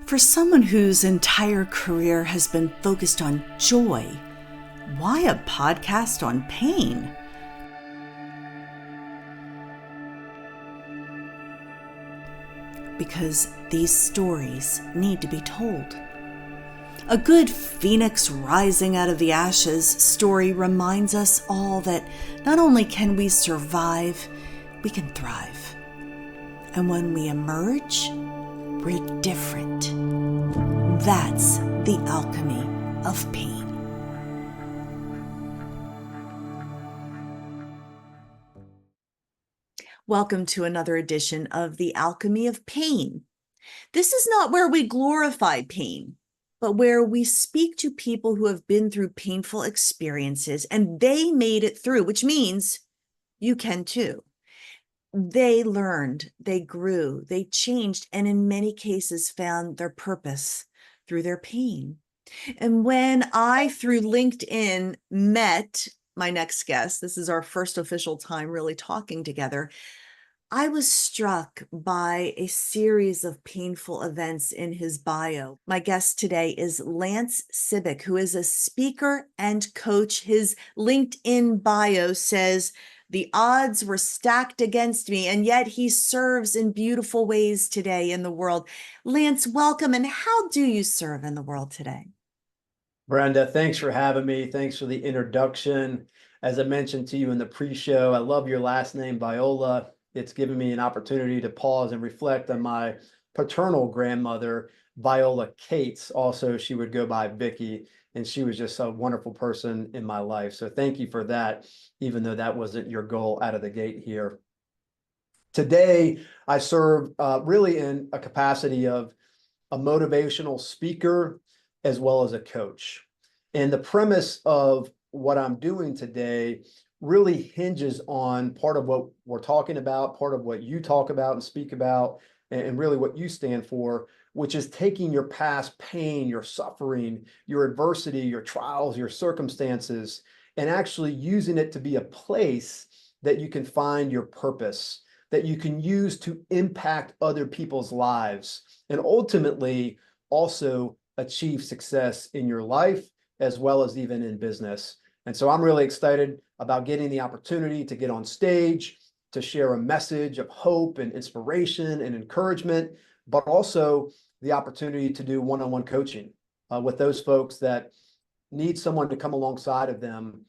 For someone whose entire career has been focused on joy, why a podcast on pain? Because these stories need to be told. A good phoenix rising out of the ashes story reminds us all that not only can we survive, we can thrive. And when we emerge, we're different. That's the alchemy of pain. Welcome to another edition of the Alchemy of Pain. This is not where we glorify pain, but where we speak to people who have been through painful experiences and they made it through, which means you can too. They learned, they grew, they changed, and in many cases found their purpose through their pain. And when I, through LinkedIn, met my next guest, this is our first official time really talking together, I was struck by a series of painful events in his bio. My guest today is Lance Cibik, who is a speaker and coach. His LinkedIn bio says, "The odds were stacked against me, and yet he serves in beautiful ways today in the world." Lance, welcome. And how do you serve in the world today? Brenda, thanks for having me. Thanks for the introduction. As I mentioned to you in the pre-show, I love your last name, Viola. It's given me an opportunity to pause and reflect on my paternal grandmother, Viola Cates. Also, she would go by Vicky, and she was just a wonderful person in my life. So thank you for that, even though that wasn't your goal out of the gate here. Today, I serve really in a capacity of a motivational speaker as well as a coach. And the premise of what I'm doing today really hinges on part of what we're talking about, part of what you talk about and speak about, and really what you stand for, which is taking your past pain, your suffering, your adversity, your trials, your circumstances, and actually using it to be a place that you can find your purpose, that you can use to impact other people's lives, and ultimately also achieve success in your life as well as even in business. And so I'm really excited about getting the opportunity to get on stage, to share a message of hope and inspiration and encouragement, but also the opportunity to do one-on-one coaching with those folks that need someone to come alongside of them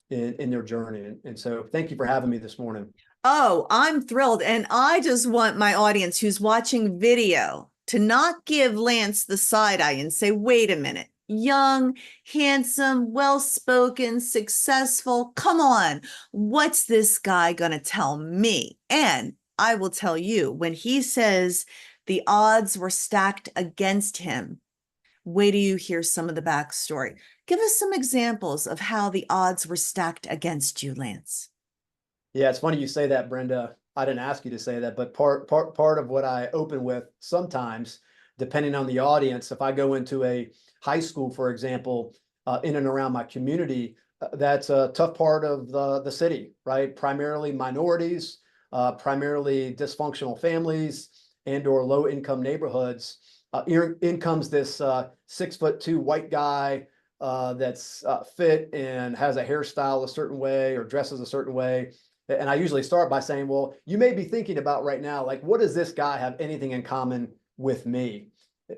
in their journey. And so thank you for having me this morning. Oh, I'm thrilled. And I just want my audience who's watching video to not give Lance the side eye and say, wait a minute, young, handsome, well-spoken, successful. Come on, what's this guy going to tell me? And I will tell you, when he says the odds were stacked against him, wait till you hear some of the backstory. Give us some examples of how the odds were stacked against you, Lance. Yeah, it's funny you say that, Brenda. I didn't ask you to say that, but part of what I open with sometimes, depending on the audience, if I go into a high school, for example, in and around my community, that's a tough part of the city, right? Primarily minorities, primarily dysfunctional families and or low income neighborhoods. In comes this 6'2" white guy that's fit and has a hairstyle a certain way or dresses a certain way. And I usually start by saying, well, you may be thinking about right now, like, what does this guy have anything in common with me?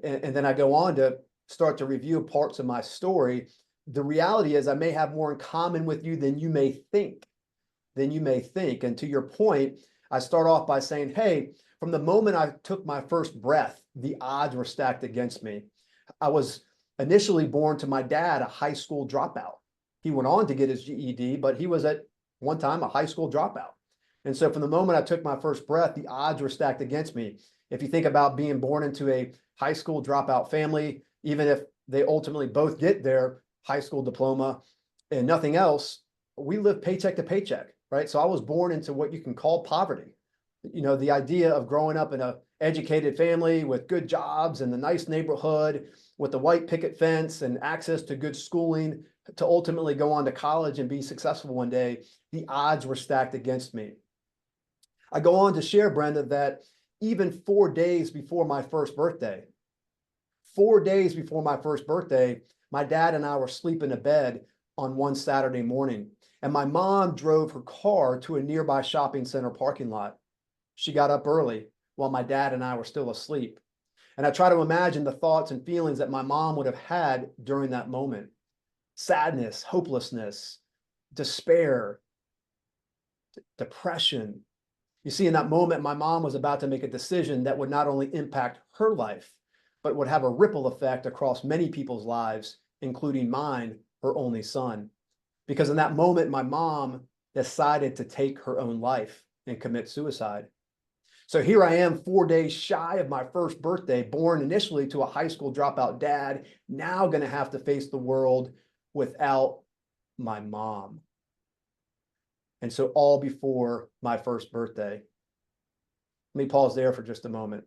And then I go on to start to review parts of my story. The reality is I may have more in common with you than you may think, And to your point, I start off by saying, hey, from the moment I took my first breath, the odds were stacked against me. I was initially born to my dad, a high school dropout. He went on to get his GED, but he was at one time a high school dropout. And so from the moment I took my first breath, the odds were stacked against me. If you think about being born into a high school dropout family, even if they ultimately both get their high school diploma and nothing else, we live paycheck to paycheck, right? So I was born into what you can call poverty. You know, the idea of growing up in an educated family with good jobs and the nice neighborhood with the white picket fence and access to good schooling to ultimately go on to college and be successful one day, the odds were stacked against me. I go on to share, Brenda, that even 4 days before my first birthday, 4 days before my first birthday, my dad and I were sleeping in bed on one Saturday morning, and my mom drove her car to a nearby shopping center parking lot. She got up early while my dad and I were still asleep. And I try to imagine the thoughts and feelings that my mom would have had during that moment. Sadness, hopelessness, despair, depression. You see, in that moment, my mom was about to make a decision that would not only impact her life, but would have a ripple effect across many people's lives, including mine, her only son. Because in that moment, my mom decided to take her own life and commit suicide. So here I am, 4 days shy of my first birthday, born initially to a high school dropout dad, now going to have to face the world without my mom. And so all before my first birthday. Let me pause there for just a moment.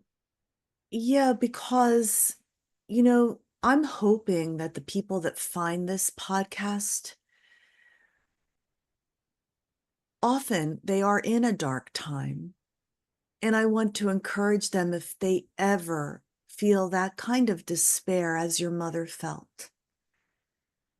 Yeah, because, I'm hoping that the people that find this podcast, often they are in a dark time. And I want to encourage them, if they ever feel that kind of despair as your mother felt,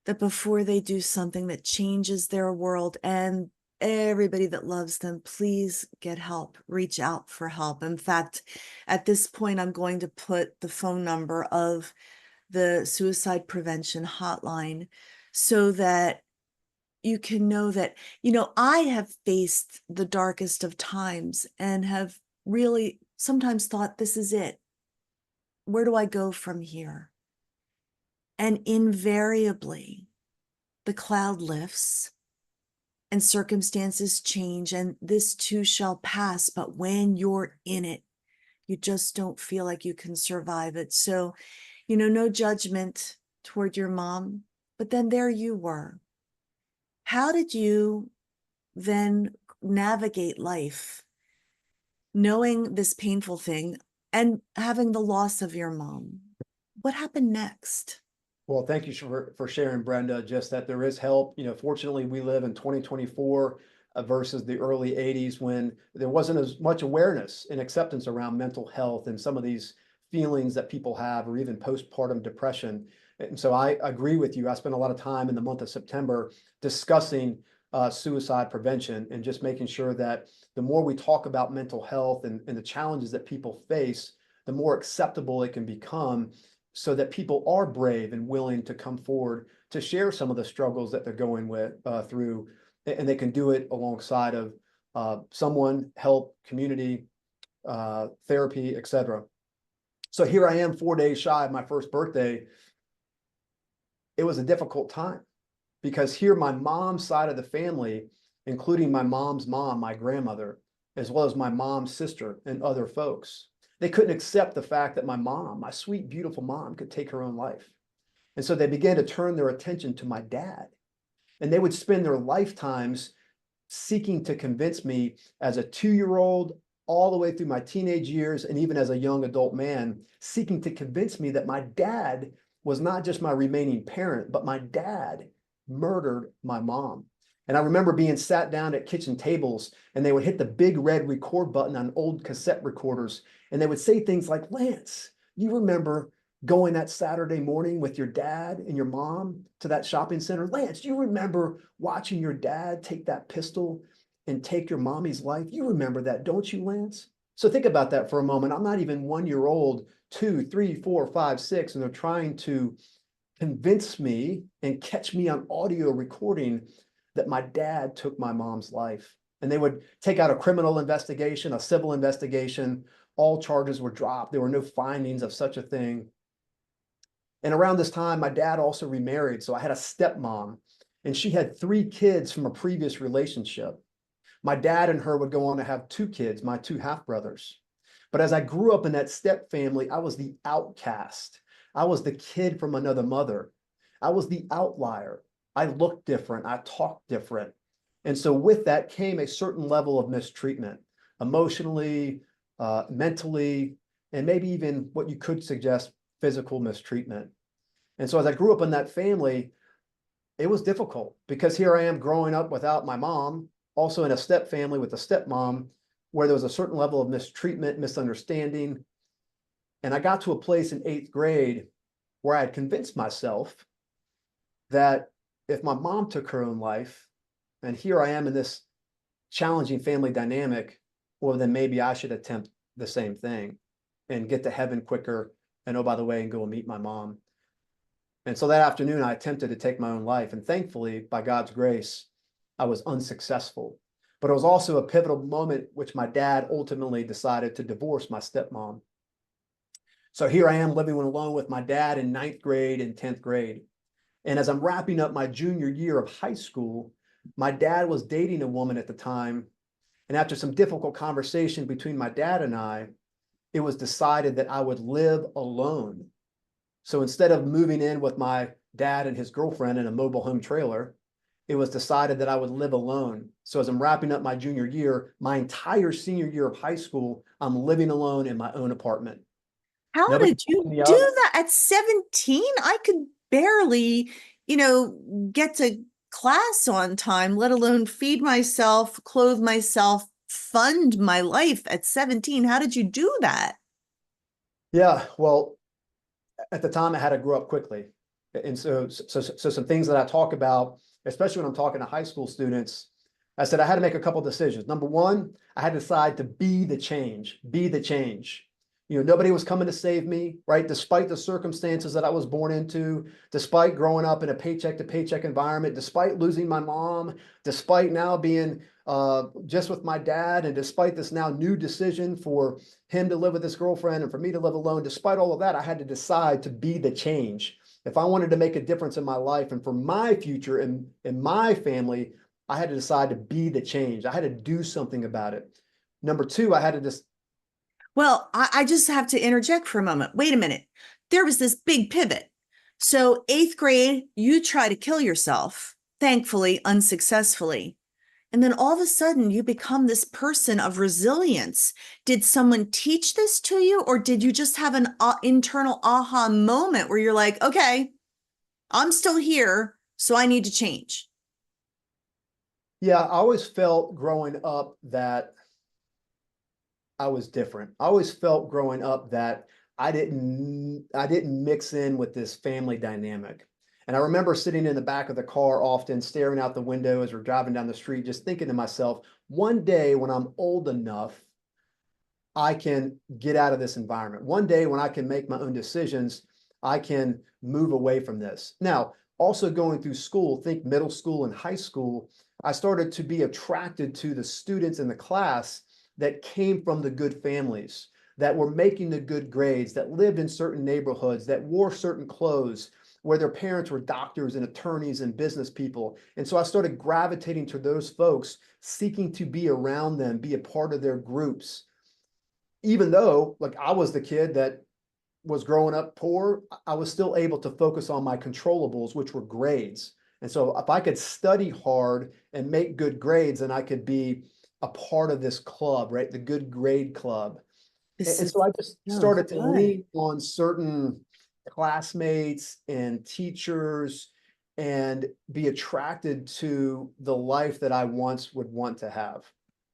that before they do something that changes their world and everybody that loves them, please get help, reach out for help. In fact, at this point, I'm going to put the phone number of the suicide prevention hotline so that you can know that, I have faced the darkest of times and have really sometimes thought, this is it. Where do I go from here? And invariably, the cloud lifts and circumstances change, and this too shall pass. But when you're in it, you just don't feel like you can survive it. So, no judgment toward your mom, but then there you were. How did you then navigate life, knowing this painful thing and having the loss of your mom? What happened next? Well, thank you for sharing, Brenda, just that there is help. Fortunately, we live in 2024 versus the early 80s when there wasn't as much awareness and acceptance around mental health and some of these feelings that people have, or even postpartum depression. And so I agree with you. I spent a lot of time in the month of September discussing suicide prevention and just making sure that the more we talk about mental health and the challenges that people face, the more acceptable it can become, so that people are brave and willing to come forward to share some of the struggles that they're going through, and they can do it alongside of someone, help, community, therapy, etc. So here I am, 4 days shy of my first birthday. It was a difficult time because here my mom's side of the family, including my mom's mom, my grandmother, as well as my mom's sister and other folks, they couldn't accept the fact that my mom, my sweet, beautiful mom, could take her own life. And so they began to turn their attention to my dad. And they would spend their lifetimes seeking to convince me as a 2-year-old, all the way through my teenage years, and even as a young adult man, seeking to convince me that my dad was not just my remaining parent, but my dad murdered my mom. And I remember being sat down at kitchen tables, and they would hit the big red record button on old cassette recorders, and they would say things like, "Lance, you remember going that Saturday morning with your dad and your mom to that shopping center? Lance, you remember watching your dad take that pistol and take your mommy's life? You remember that, don't you, Lance?" So think about that for a moment. I'm not even 1 year old, 2, 3, 4, 5, 6, and they're trying to convince me and catch me on audio recording that my dad took my mom's life. And they would take out a criminal investigation, a civil investigation. All charges were dropped. There were no findings of such a thing. And around this time, my dad also remarried. So I had a stepmom, and she had 3 kids from a previous relationship. My dad and her would go on to have 2 kids, my 2 half-brothers. But as I grew up in that step family, I was the outcast. I was the kid from another mother. I was the outlier. I looked different. I talked different. And so with that came a certain level of mistreatment, emotionally, mentally, and maybe even what you could suggest, physical mistreatment. And so as I grew up in that family, it was difficult because here I am growing up without my mom, also in a step family with a stepmom, where there was a certain level of mistreatment, misunderstanding. And I got to a place in 8th grade where I had convinced myself that if my mom took her own life, and here I am in this challenging family dynamic, well, then maybe I should attempt the same thing and get to heaven quicker. And oh, by the way, and go and meet my mom. And so that afternoon, I attempted to take my own life. And thankfully, by God's grace, I was unsuccessful. But it was also a pivotal moment which my dad ultimately decided to divorce my stepmom. So here I am living alone with my dad in 9th grade and 10th grade. And as I'm wrapping up my junior year of high school, my dad was dating a woman at the time. And after some difficult conversation between my dad and I, it was decided that I would live alone. So instead of moving in with my dad and his girlfriend in a mobile home trailer, it was decided that I would live alone. So as I'm wrapping up my junior year, my entire senior year of high school, I'm living alone in my own apartment. How Nobody did picking you me do up. that at 17? I could barely, get to class on time, let alone feed myself, clothe myself, fund my life at 17. How did you do that? Yeah, well, at the time I had to grow up quickly. And so some things that I talk about, especially when I'm talking to high school students, I said I had to make a couple decisions. Number one, I had to decide to be the change, be the change. Nobody was coming to save me, right? Despite the circumstances that I was born into, despite growing up in a paycheck to paycheck environment, despite losing my mom, despite now being just with my dad, and despite this now new decision for him to live with his girlfriend and for me to live alone, despite all of that, I had to decide to be the change. If I wanted to make a difference in my life and for my future and in my family, I had to decide to be the change. I had to do something about it. Number two, I had to just. Well, I just have to interject for a moment. Wait a minute. There was this big pivot. So, 8th grade, you try to kill yourself, thankfully, unsuccessfully. And then all of a sudden, you become this person of resilience. Did someone teach this to you, or did you just have an internal aha moment where you're like, okay, I'm still here, so I need to change? Yeah, I always felt growing up that I was different. I always felt growing up that I didn't mix in with this family dynamic. And I remember sitting in the back of the car often staring out the window as we're driving down the street, just thinking to myself, one day when I'm old enough, I can get out of this environment. One day when I can make my own decisions, I can move away from this. Now, also going through school, think middle school and high school, I started to be attracted to the students in the class that came from the good families, that were making the good grades, that lived in certain neighborhoods, that wore certain clothes, where their parents were doctors and attorneys and business people. And so I started gravitating to those folks, seeking to be around them, be a part of their groups. Even though, like, I was the kid that was growing up poor, I was still able to focus on my controllables, which were grades. And so if I could study hard and make good grades, then I could be a part of this club, right? The good grade club. This And is so I just so started to good. lean on certain classmates and teachers and be attracted to the life that I once would want to have.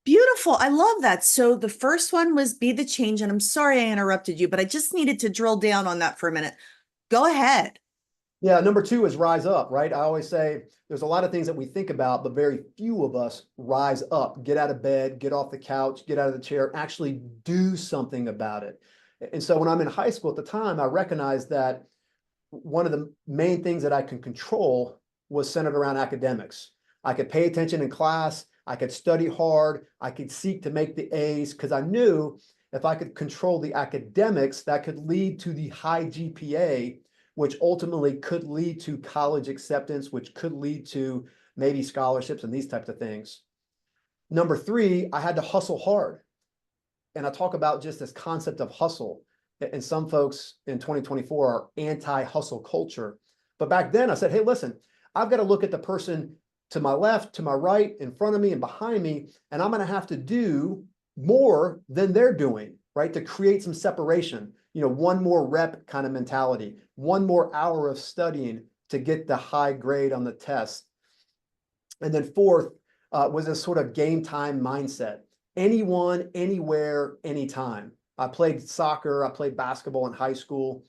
Beautiful. I love that. So the first one was be the change. And I'm sorry I interrupted you, but I just needed to drill down on that for a minute. Go ahead. Yeah, number two is rise up, right? I always say there's a lot of things that we think about, but very few of us rise up, get out of bed, get off the couch, get out of the chair, actually do something about it. And so when I'm in high school at the time, I recognized that one of the main things that I can control was centered around academics. I could pay attention in class, I could study hard, I could seek to make the A's because I knew if I could control the academics, that could lead to the high GPA, which ultimately could lead to college acceptance, which could lead to maybe scholarships and these types of things. Number three, I had to hustle hard. And I talk about just this concept of hustle. And some folks in 2024 are anti-hustle culture. But back then I said, hey, listen, I've got to look at the person to my left, to my right, in front of me and behind me, and I'm going to have to do more than they're doing, right? To create some separation, one more rep kind of mentality, one more hour of studying to get the high grade on the test. And then fourth was this sort of game time mindset. Anyone, anywhere, anytime. I played soccer, I played basketball in high school.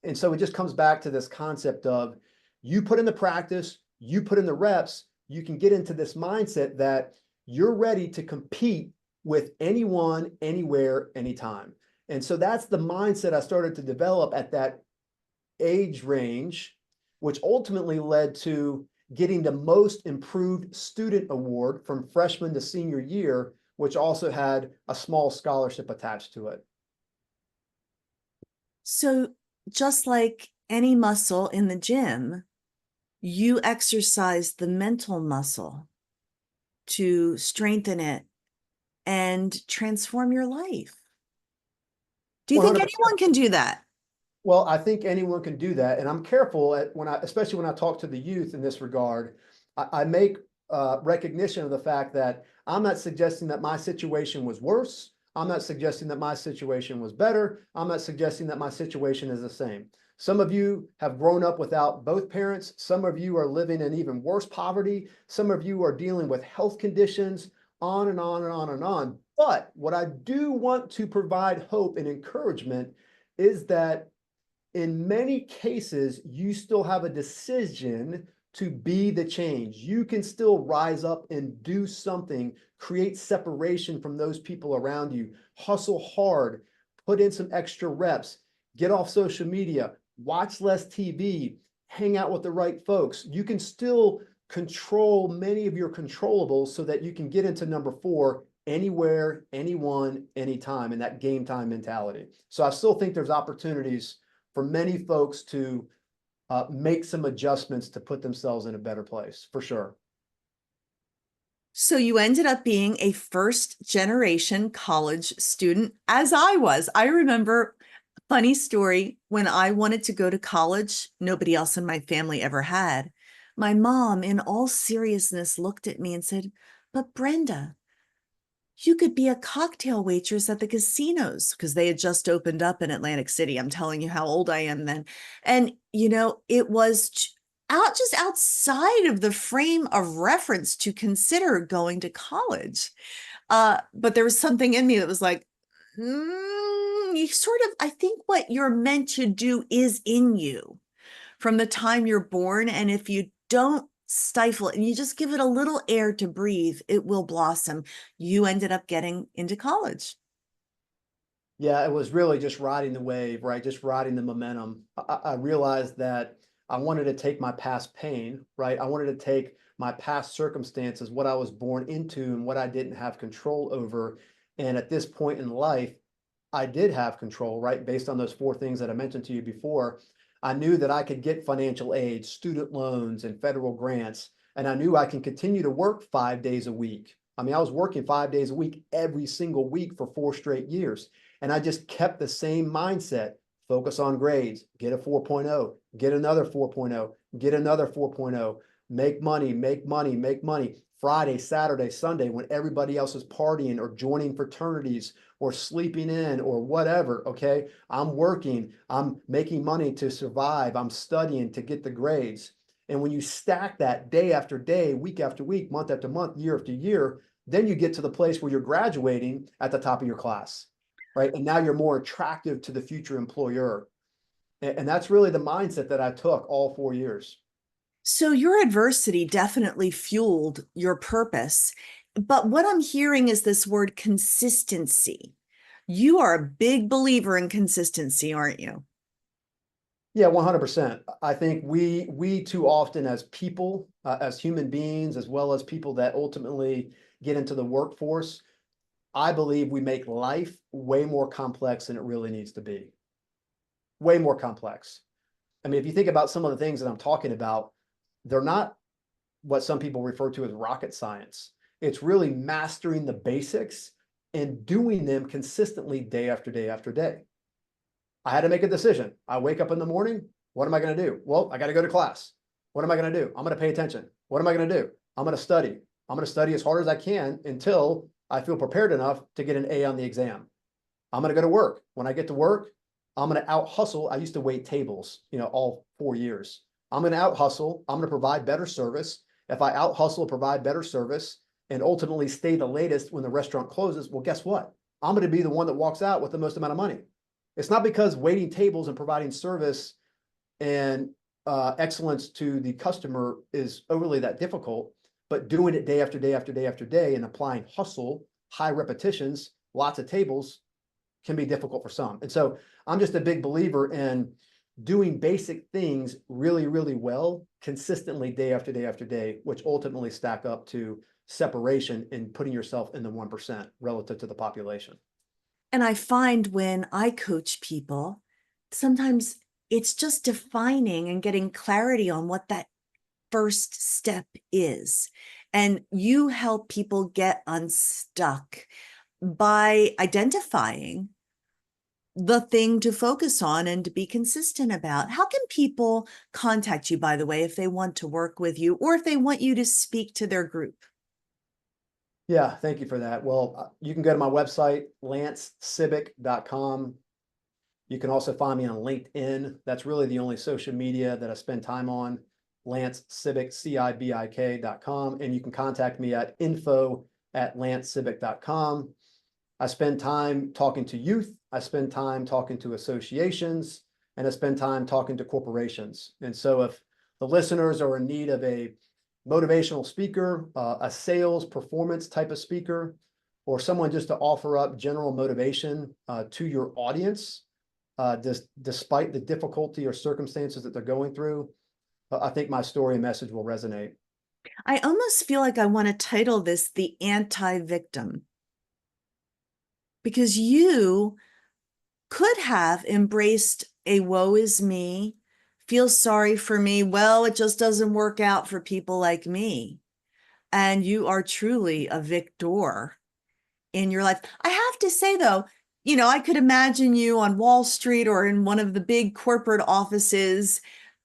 And so it just comes back to this concept of you put in the practice, you put in the reps, you can get into this mindset that you're ready to compete with anyone, anywhere, anytime. And so that's the mindset I started to develop at that age range, which ultimately led to getting the most improved student award from freshman to senior year, which also had a small scholarship attached to it. So just like any muscle in the gym, you exercise the mental muscle to strengthen it and transform your life. Do you think 100%. anyone can do that? Well, I think anyone can do that, and I'm careful especially when I talk to the youth in this regard. I make recognition of the fact that I'm not suggesting that my situation was worse. I'm not suggesting that my situation was better. I'm not suggesting that my situation is the same. Some of you have grown up without both parents. Some of you are living in even worse poverty. Some of you are dealing with health conditions, on and on and on and on. But what I do want to provide hope and encouragement is that in many cases, you still have a decision to be the change. You can still rise up and do something, create separation from those people around you, hustle hard, put in some extra reps, get off social media, watch less TV, hang out with the right folks. You can still control many of your controllables so that you can get into number 4 anywhere, anyone, anytime, and that game time mentality. So I still think there's opportunities for many folks to make some adjustments to put themselves in a better place, for sure. So you ended up being a first generation college student, as I was. I remember, funny story, when I wanted to go to college, nobody else in my family ever had. My mom, in all seriousness, looked at me and said, "But Brenda, you could be a cocktail waitress at the casinos," because they had just opened up in Atlantic City. I'm telling you how old I am then. And, it was just outside of the frame of reference to consider going to college. But there was something in me that was like, you sort of, I think what you're meant to do is in you from the time you're born. And if you don't stifle it and you just give it a little air to breathe, it will blossom. You ended up getting into college. Yeah, it was really just riding the wave, right? Just riding the momentum. I realized that I wanted to take my past pain, right? I wanted to take my past circumstances, what I was born into and what I didn't have control over. And at this point in life, I did have control, right? Based on those 4 things that I mentioned to you before. I knew that I could get financial aid, student loans, and federal grants. And I knew I can continue to work 5 days a week. I mean, I was working 5 days a week every single week for 4 straight years. And I just kept the same mindset, focus on grades, get a 4.0, get another 4.0, get another 4.0, make money, make money, make money. Friday, Saturday, Sunday, when everybody else is partying or joining fraternities or sleeping in or whatever, okay? I'm working, I'm making money to survive, I'm studying to get the grades. And when you stack that day after day, week after week, month after month, year after year, then you get to the place where you're graduating at the top of your class, right? And now you're more attractive to the future employer. And that's really the mindset that I took all 4 years. So your adversity definitely fueled your purpose. But what I'm hearing is this word consistency. You are a big believer in consistency, aren't you? Yeah, 100%. I think we too often as people, as human beings, as well as people that ultimately get into the workforce, I believe we make life way more complex than it really needs to be. Way more complex. I mean, if you think about some of the things that I'm talking about, they're not what some people refer to as rocket science. It's really mastering the basics and doing them consistently day after day after day. I had to make a decision. I wake up in the morning. What am I going to do? Well, I got to go to class. What am I going to do? I'm going to pay attention. What am I going to do? I'm going to study. I'm going to study as hard as I can until I feel prepared enough to get an A on the exam. I'm going to go to work. When I get to work, I'm going to out hustle. I used to wait tables, all 4 years. I'm going to out hustle. I'm going to provide better service. If I out hustle, provide better service, and ultimately stay the latest when the restaurant closes, well, guess what? I'm going to be the one that walks out with the most amount of money. It's not because waiting tables and providing service and excellence to the customer is overly that difficult, but doing it day after day after day after day and applying hustle, high repetitions, lots of tables can be difficult for some. And so I'm just a big believer in doing basic things really, really well, consistently day after day after day, which ultimately stack up to separation and putting yourself in the 1% relative to the population. And I find when I coach people, sometimes it's just defining and getting clarity on what that first step is. And you help people get unstuck by identifying the thing to focus on and to be consistent about. How can people contact you, by the way, if they want to work with you or if they want you to speak to their group? Yeah, thank you for that. Well, you can go to my website, lancecibik.com. You can also find me on LinkedIn. That's really the only social media that I spend time on. Lance Cibik, CIBIK.com. And you can contact me at info@lancecibik.com. I spend time talking to youth. I spend time talking to associations, and I spend time talking to corporations. And so if the listeners are in need of a motivational speaker, a sales performance type of speaker, or someone just to offer up general motivation to your audience, despite the difficulty or circumstances that they're going through, I think my story and message will resonate. I almost feel like I want to title this The Anti-Victim, because you could have embraced a woe is me, feel sorry for me. Well, it just doesn't work out for people like me. And you are truly a victor in your life. I have to say, though, I could imagine you on Wall Street or in one of the big corporate offices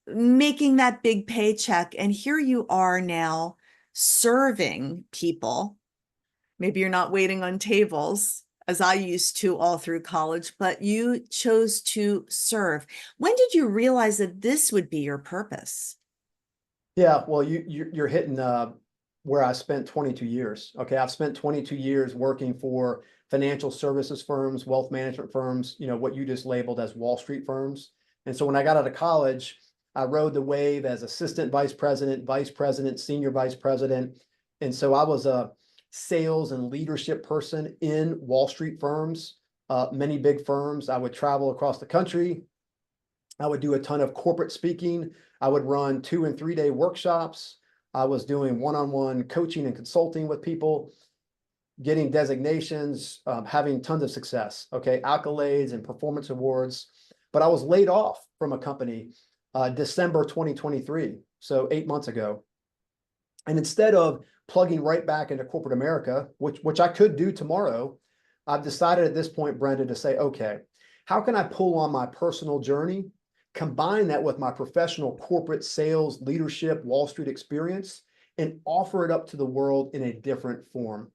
making that big paycheck. And here you are now serving people. Maybe you're not waiting on tables as I used to all through college, but you chose to serve. When did you realize that this would be your purpose? Yeah, well, you're hitting where I spent 22 years. Okay, I've spent 22 years working for financial services firms, wealth management firms, what you just labeled as Wall Street firms. And so when I got out of college, I rode the wave as assistant vice president, senior vice president. And so I was a sales and leadership person in Wall Street firms, many big firms. I would travel across the country. I would do a ton of corporate speaking. I would run 2 and 3 day workshops. I was doing one-on-one coaching and consulting with people, getting designations, having tons of success, okay, accolades and performance awards. But I was laid off from a company December 2023, so 8 months ago. And instead of plugging right back into corporate America, which I could do tomorrow, I've decided at this point, Brenda, to say, okay, how can I pull on my personal journey, combine that with my professional corporate sales, leadership, Wall Street experience, and offer it up to the world in a different form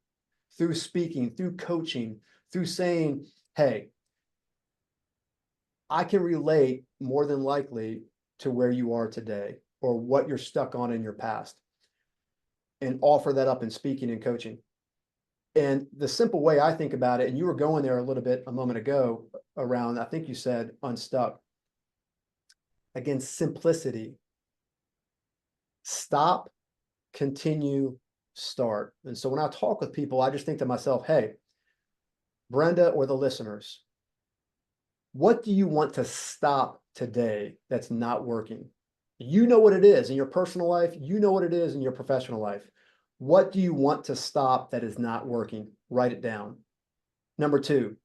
through speaking, through coaching, through saying, hey, I can relate more than likely to where you are today or what you're stuck on in your past, and offer that up in speaking and coaching. And the simple way I think about it, and you were going there a little bit a moment ago around, I think you said unstuck. Again, simplicity. Stop, continue, start. And so when I talk with people, I just think to myself, hey, Brenda or the listeners, what do you want to stop today that's not working? You know what it is in your personal life. You know what it is in your professional life. What do you want to stop that is not working? Write it down. Number 2,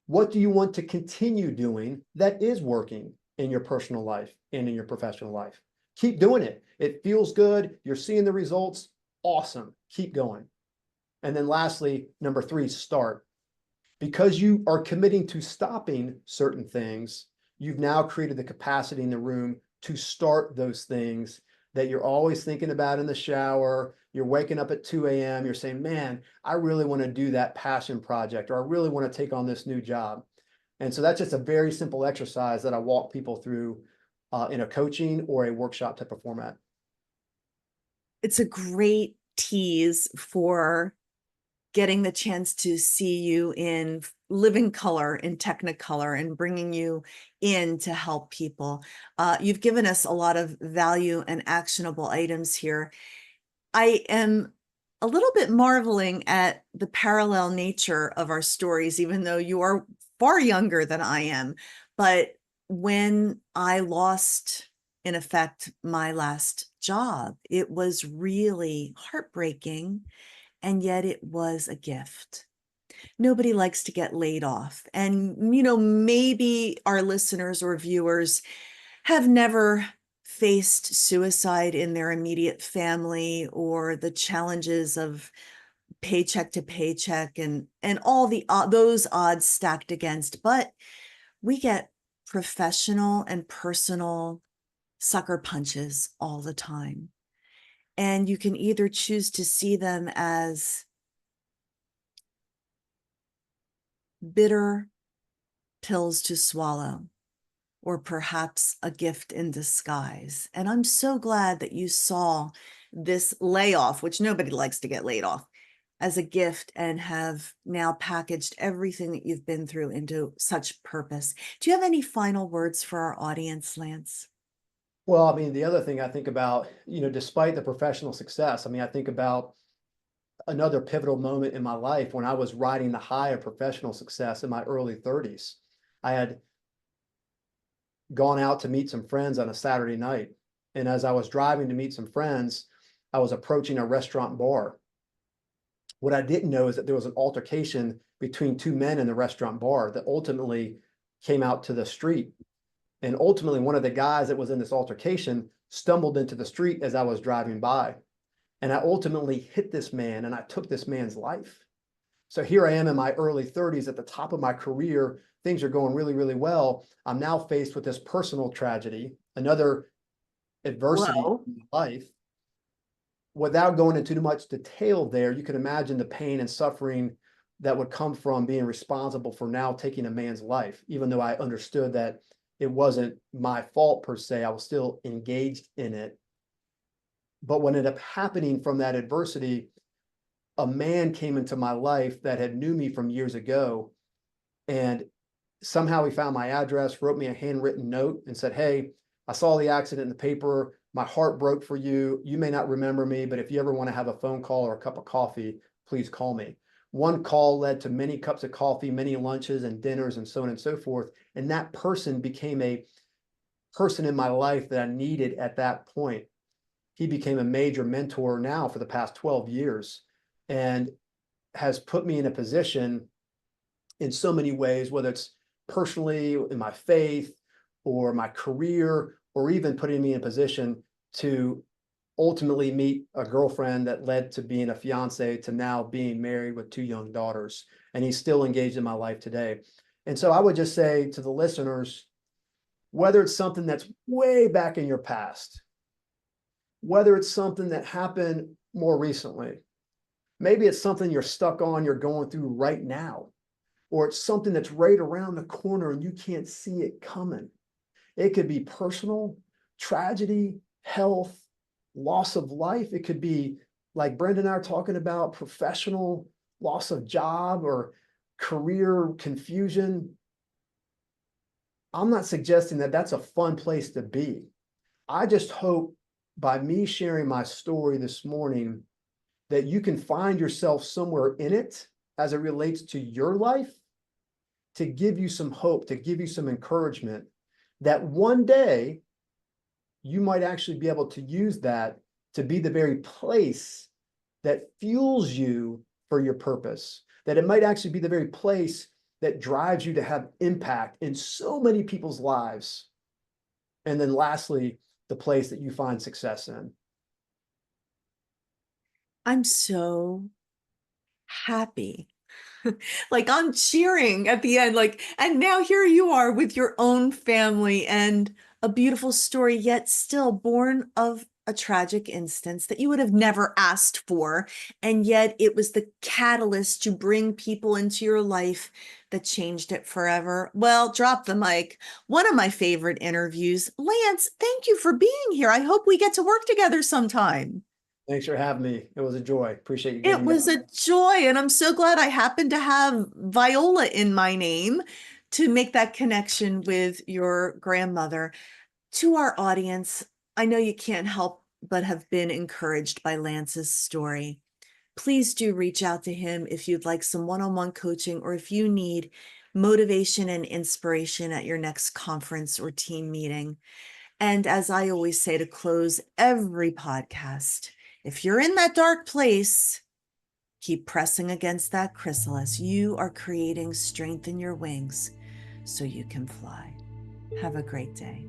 what do you want to continue doing that is working in your personal life and in your professional life? Keep doing it. It feels good. You're seeing the results. Awesome. Keep going. And then lastly, number 3, start. Because you are committing to stopping certain things, you've now created the capacity in the room to start those things that you're always thinking about in the shower. You're waking up at 2 a.m. You're saying, man, I really want to do that passion project, or I really want to take on this new job. And so that's just a very simple exercise that I walk people through in a coaching or a workshop type of format. It's a great tease for getting the chance to see you in living color, in technicolor, and bringing you in to help people. You've given us a lot of value and actionable items here. I am a little bit marveling at the parallel nature of our stories, even though you are far younger than I am. But when I lost, in effect, my last job, it was really heartbreaking, and yet it was a gift. Nobody likes to get laid off. And, maybe our listeners or viewers have never faced suicide in their immediate family, or the challenges of paycheck to paycheck and all those odds stacked against. But we get professional and personal sucker punches all the time. And you can either choose to see them as bitter pills to swallow, or perhaps a gift in disguise. And I'm so glad that you saw this layoff, which nobody likes to get laid off, as a gift, and have now packaged everything that you've been through into such purpose. Do you have any final words for our audience, Lance? Well, I mean, the other thing I think about, despite the professional success, I mean, I think about another pivotal moment in my life when I was riding the high of professional success in my early 30s. I had gone out to meet some friends on a Saturday night. And as I was driving to meet some friends, I was approaching a restaurant bar. What I didn't know is that there was an altercation between two men in the restaurant bar that ultimately came out to the street. And ultimately, one of the guys that was in this altercation stumbled into the street as I was driving by. And I ultimately hit this man, and I took this man's life. So here I am in my early 30s at the top of my career. Things are going really, really well. I'm now faced with this personal tragedy, another adversity Whoa. in my life. Without going into too much detail there, you can imagine the pain and suffering that would come from being responsible for now taking a man's life. Even though I understood that it wasn't my fault per se, I was still engaged in it. But what ended up happening from that adversity, a man came into my life that had knew me from years ago, and somehow he found my address, wrote me a handwritten note and said, "Hey, I saw the accident in the paper. My heart broke for you. You may not remember me, but if you ever want to have a phone call or a cup of coffee, please call me." One call led to many cups of coffee, many lunches and dinners, and so on and so forth. And that person became a person in my life that I needed at that point. He became a major mentor now for the past 12 years and has put me in a position in so many ways, whether it's personally in my faith or my career, or even putting me in a position to ultimately meet a girlfriend that led to being a fiance, to now being married with two young daughters. And he's still engaged in my life today. And so I would just say to the listeners, whether it's something that's way back in your past, whether it's something that happened more recently, maybe it's something you're stuck on, you're going through right now, or it's something that's right around the corner and you can't see it coming. It could be personal, tragedy, health, loss of life. It could be, like Brenda and I are talking about, professional loss of job or career confusion. I'm not suggesting that that's a fun place to be. I just hope by me sharing my story this morning that you can find yourself somewhere in it as it relates to your life, to give you some hope, to give you some encouragement that one day you might actually be able to use that to be the very place that fuels you for your purpose, that it might actually be the very place that drives you to have impact in so many people's lives. And then lastly, the place that you find success in. I'm so happy. Like, I'm cheering at the end, like, and now here you are with your own family and a beautiful story, yet still born of a tragic instance that you would have never asked for. And yet it was the catalyst to bring people into your life that changed it forever. Well, drop the mic. One of my favorite interviews. Lance, thank you for being here. I hope we get to work together sometime. Thanks for having me. It was a joy. Appreciate you It giving me. was a joy, and I'm so glad I happened to have Viola in my name to make that connection with your grandmother. To our audience, I know you can't help but have been encouraged by Lance's story. Please do reach out to him if you'd like some one-on-one coaching or if you need motivation and inspiration at your next conference or team meeting. And as I always say to close every podcast, if you're in that dark place, keep pressing against that chrysalis. You are creating strength in your wings so you can fly. Have a great day.